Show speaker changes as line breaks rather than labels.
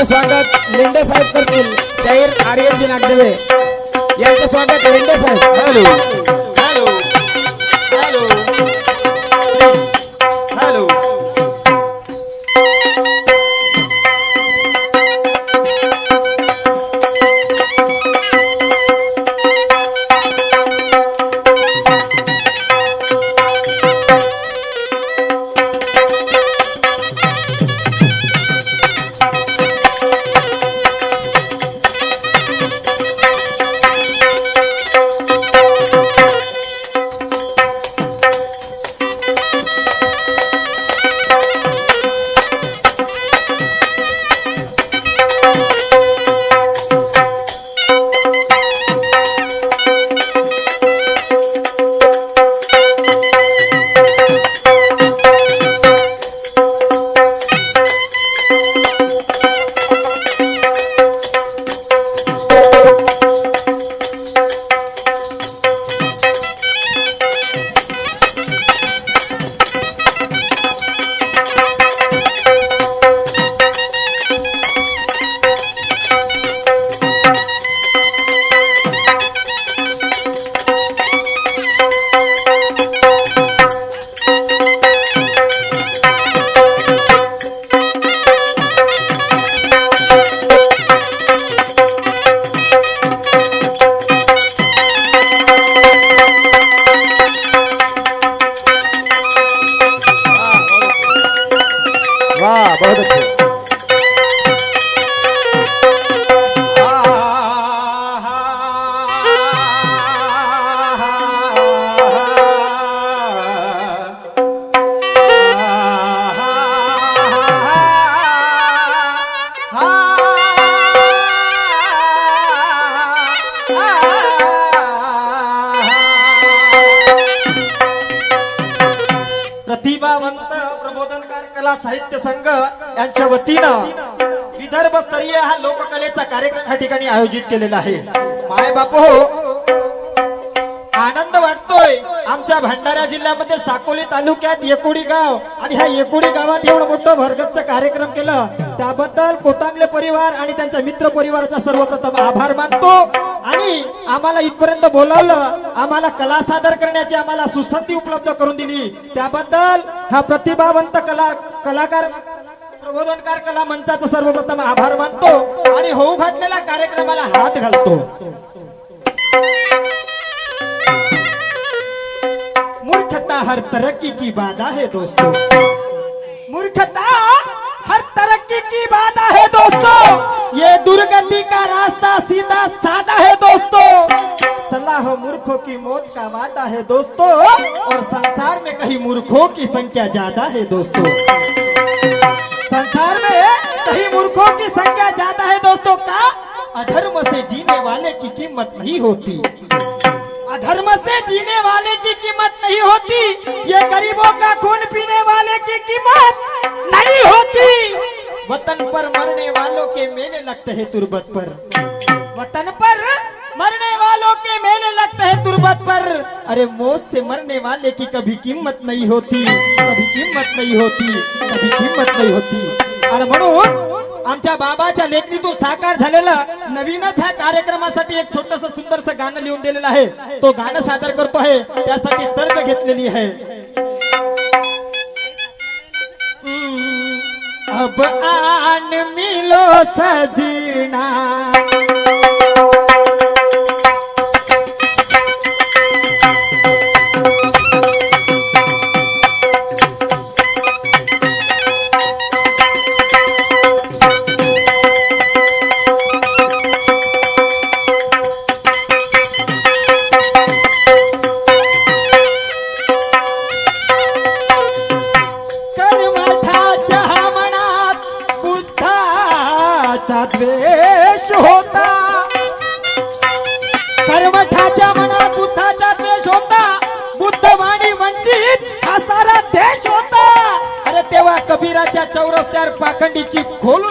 यांचं स्वागत लेंडे साहेब करतील। शाहीर आर्यनजी नागदेवे यांचं स्वागत लेंडे साहेब।
हॅलो हॅलो हॅलो हॅलो बहुत अच्छे।
प्रतिभावंत प्रबोधनकार कला साहित्य संघ यांच्या वतीनं विदर्भ स्तरीय हा लोककलेचा कार्यक्रम या ठिकाणी आयोजित केलेला आहे। माय बापू आनंद वाटतोय आमच्या भंडारा जिल्ह्यामध्ये साकोली तालुक्यात येकुडी गाव आणि ह्या येकुडी गावात एवढं मोठं भरगच्च कार्यक्रम केलं त्याबद्दल कोटांगले परिवार आणि त्यांच्या मित्र परिवाराचा सर्वप्रथम आभार मानतो। आणि आम्हाला इथपर्यंत बोलावलं, आम्हाला कला सादर करण्याची आम्हाला सुसंधी उपलब्ध करून दिली त्याबद्दल हा प्रतिभावंत कलाकार प्रबोधनकार कला मंचाचा सर्वप्रथम आभार मानतो आणि होऊ घातलेल्या कार्यक्रमाला हात घालतो। मूर्खता हर तरक्की की बाधा है दोस्तों, मूर्खता हर तरक्की की बाधा है दोस्तों, ये दुर्गति का रास्ता सीधा साधा है दोस्तों, सलाह मूर्खों की मौत का वादा है दोस्तों, और संसार में कहीं मूर्खों की संख्या ज्यादा है दोस्तों, संसार में कहीं मूर्खों की संख्या ज्यादा है दोस्तों। का अधर्म से जीने वाले की कीमत नहीं होती, अधर्म से जीने वाले की कीमत नहीं होती, ये गरीबों का खून पीने वाले की कीमत नहीं होती, वतन पर मरने वालों के मेले लगते हैं तुरबत पर, वतन पर मरने वालों के मेले लगते हैं तुरबत पर, अरे मौत से मरने वाले की कभी कीमत नहीं होती, कभी कीमत नहीं होती, कभी कीमत नहीं होती। अरे म्हणून आमच्या बाबाच्या लेखणीतून साकार झालेलं नवीनच ह्या कार्यक्रमासाठी एक छोटस सुंदरसं गाणं लिहून दिलेलं आहे, तो गाणं सादर करतो आहे, त्यासाठी तर्ज घेतलेली आहे। अब आन मिलो सजना, द्वेष होता, कर्मठाच्या मनात बुद्धाचा द्वेष होता, बुद्धवाणी वंचित हा सारा देश होता, अरे तेव्हा कबीराच्या चौरस्त्यावर पाखंडीची खोलून